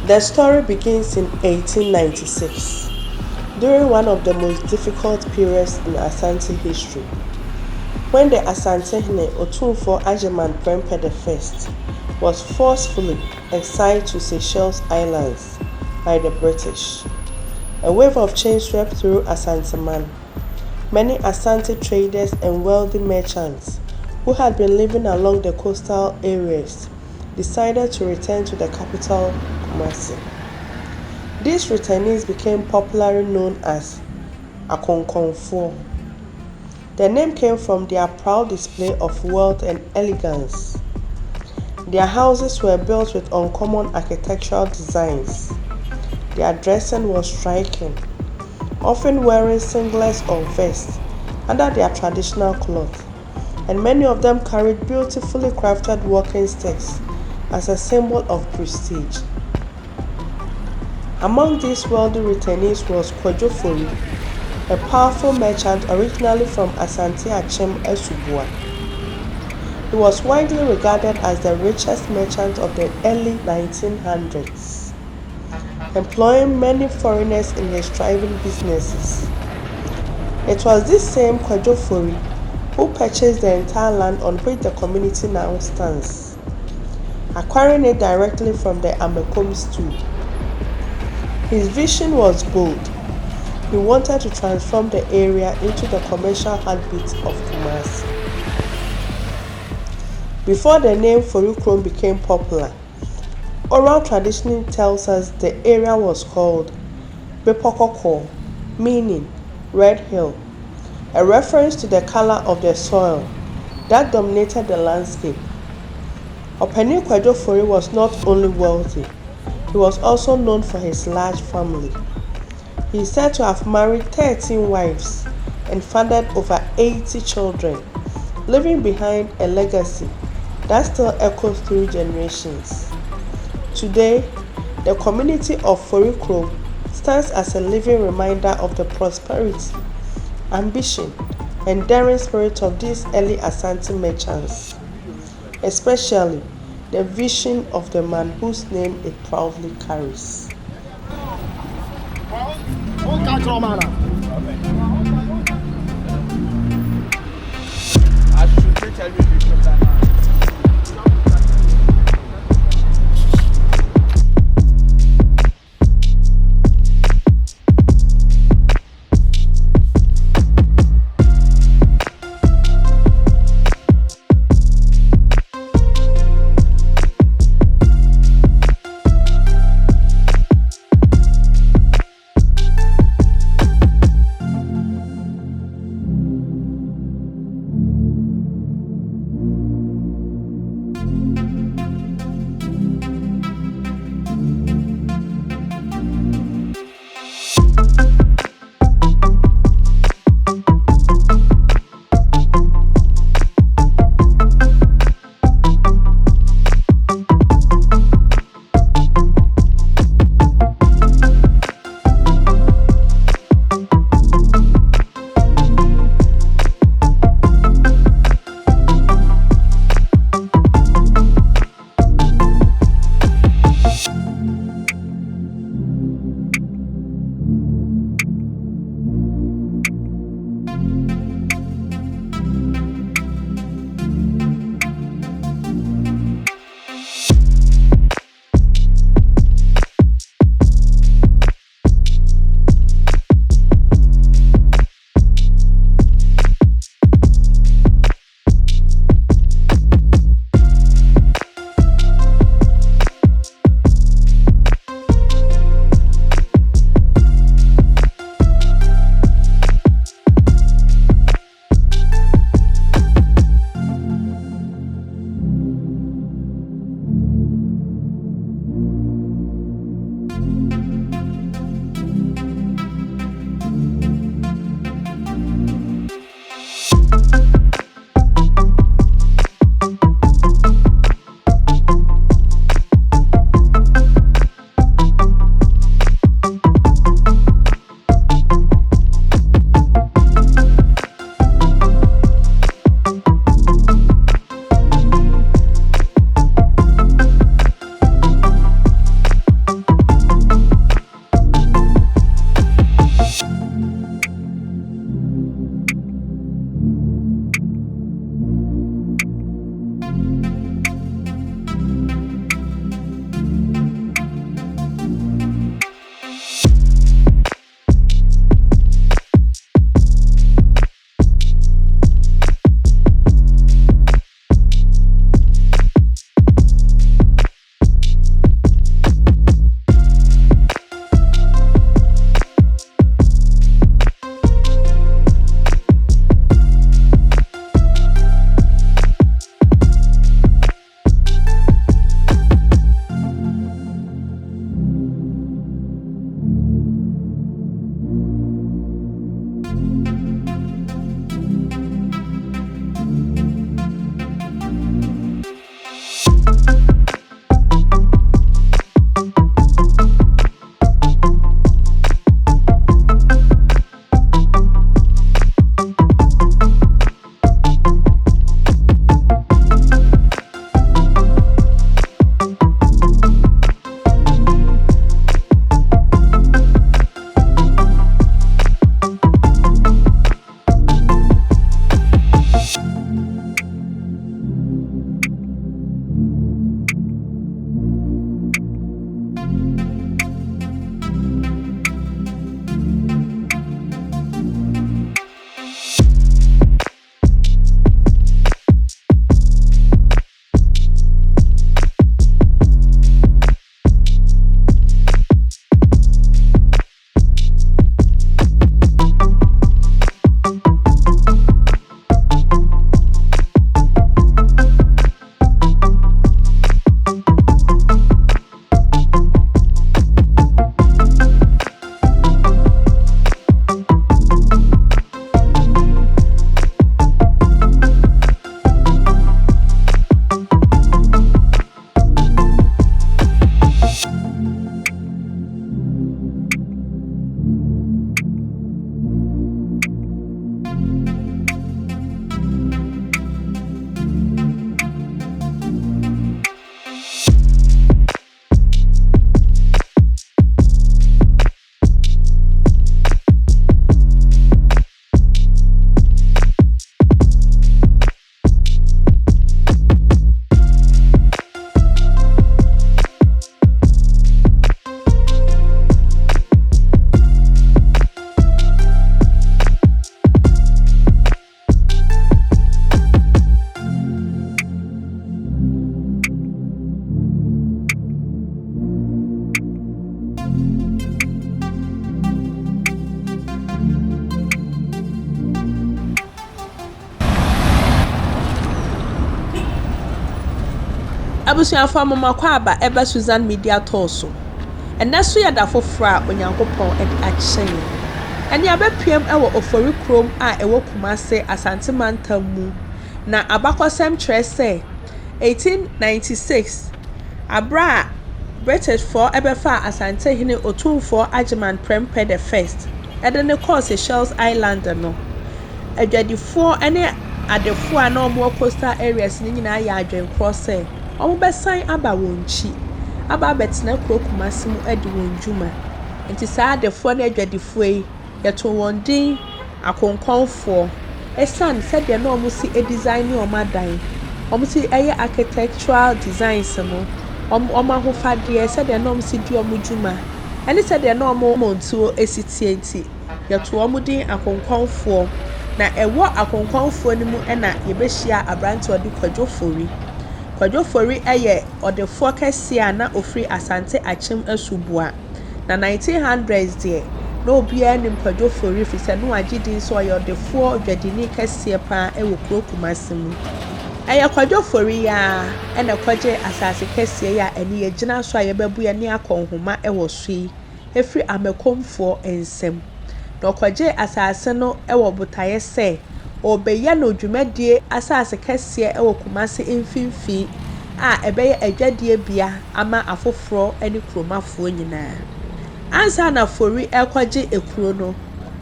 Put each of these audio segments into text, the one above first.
The story begins in 1896, during one of the most difficult periods in Asante history, when the Asantehene Otumfuo Agyeman Prempe I was forcefully exiled to Seychelles Islands by the British. A wave of change swept through Asanteman. Many Asante traders and wealthy merchants who had been living along the coastal areas decided to return to the capital, Kumase. These returnees became popularly known as Akonkonfoɔ. The name came from their proud display of wealth and elegance. Their houses were built with uncommon architectural designs. Their dressing was striking, often wearing singlets or vests under their traditional cloth, and many of them carried beautifully crafted walking sticks as a symbol of prestige. Among these wealthy returnees was Kwadwo Fori, a powerful merchant originally from Asantehene. He was widely regarded as the richest merchant of the early 1900s, employing many foreigners in his thriving businesses. It was this same Kwadwo Fori who purchased the entire land on which the community now stands, acquiring it directly from the Amekom stool. His vision was bold. He wanted to transform the area into the commercial heartbeat of Kumase. Before the name Forikrom became popular, oral tradition tells us the area was called Bepo, meaning red hill, a reference to the color of the soil that dominated the landscape. Openi Kwadwo Fori was not only wealthy, he was also known for his large family. He is said to have married 13 wives and fathered over 80 children, leaving behind a legacy that still echoes through generations. Today, the community of Forikrom stands as a living reminder of the prosperity, ambition, and daring spirit of these early Asante merchants, especially the vision of the man whose name it proudly carries. Abusuafo amamakwa aba eba Susan Media Torso. Ɛnɛ so yɛ da foforɔ a Onyankopɔn akyɛn. Ɛne abɛpiem ɛwɔ Oforikrom a ɛwɔ Kumase Asante mantam mu. Na abakɔsɛm kyerɛ sɛ 1896 abra British for ɛbɛfa Asantehene Otumfuo Agyeman Prempe the first. Ɛde ne kɔɔ Seychelles Island no. Adwadifoɔ ɛne adefoɔ a na ɔmo coastal areas ne nyinaa yɛ adwenkorɔ sɛ ɔmo bɛsan aba wɔn nkyi. Aba abɛtena kuro Kumase mu adi wɔn dwuma. Nti saa adefoɔ ne adwadifoɔ yi yɛto wɔn din Akonkonfoɔ. Ɛsan sɛdeɛ na ɔmo si design ne ɔmo adan. Ɔmo si ɛyɛ architectural designs no. Ɔmo ahofadeɛ sɛdeɛ na ɔmo si di ɔmo dwuma. Ɛne sɛdeɛ na ɔmo ntuo esi tie nti yɛto ɔmo din Akonkonfoɔ. Na ɛwɔ Akonkonfoɔ no mu ɛna yɛbɛhyia abrante ɔde Kwadwo Fori. Kwadwo Fori ɛyɛ ɔdefoɔ kɛseɛ a na ofiri Asante akyem asubua. Na 1900s deɛ na obiara nim Kwadwo Fori fi sɛ no agye din so ɔyɛ ɔdefoɔ dwadini kɛseɛ paa ɛwɔ kuro Kumase mu. Ɛyɛ Kwadwo Fori ya ɛna kɔgye asase kɛseɛ ya ɛne yɛgyina so a yɛbɛbu yɛ ne akɔnhoma ɛwɔ so yi efiri Akonkonfoɔ nsɛm. Na ɔkɔgye asase no ɛwɔ botaeɛ sɛ ɔbɛyɛ no dwumadie asase kɛseɛ ɛwɔ Kumase mfimfini a ɛbɛyɛ adwadie bia ama afoforɔ ɛne kuromafoɔ nyinaa. Ansa na Fori ɛkɔgye ekuro no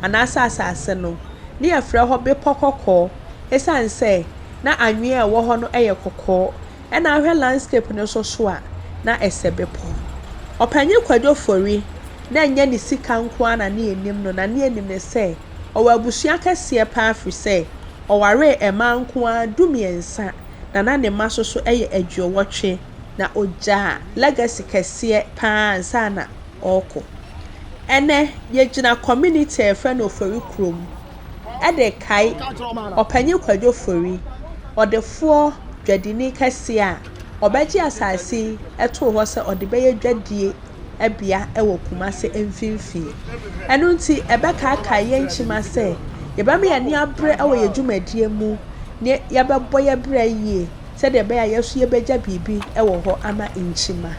anaasɛ asase no ne yɛfrɛ hɔ Bepo Kokoo ɛsan sɛ na anwea a ɛwɔ hɔ no ɛyɛ kɔkɔɔ ɛna ahwɛ landscape no so a na ɛsɛ bepɔ. Ɔpanyin Kwadwo Fori na nyɛ ne sika nko ana ne enim no na ne enim ne sɛ ɔwɔ abusua kɛseɛ paa firi sɛ ɔware ɛma nko a dumiɛnsa na ne mma so ɛyɛ aduowɔtwe na ogya legacy kɛseɛ paa nsa na ɔkɔ. Ɛnɛ yɛgyina community ɛfrɛ no Forikrom ɛde kae ɔpanyin Kwadwo Fori ɔdefoɔ dwadini kɛseɛ a ɔbɛgye asase ɛtoo hɔ sɛ ɔde bɛyɛ dwadie ɛbea ɛwɔ Kumase mfimfini. Ɛno nti ɛbɛkaaka yɛn nkyima sɛ yɛbɛma yɛn abrɛ ɛwɔ yɛn dwumadie mu ne yɛbɛbɔ yɛ brɛ yie sɛdeɛ ɛbɛyɛ a yɛso yɛbɛgya biribi ɛwɔ hɔ ama nkyima.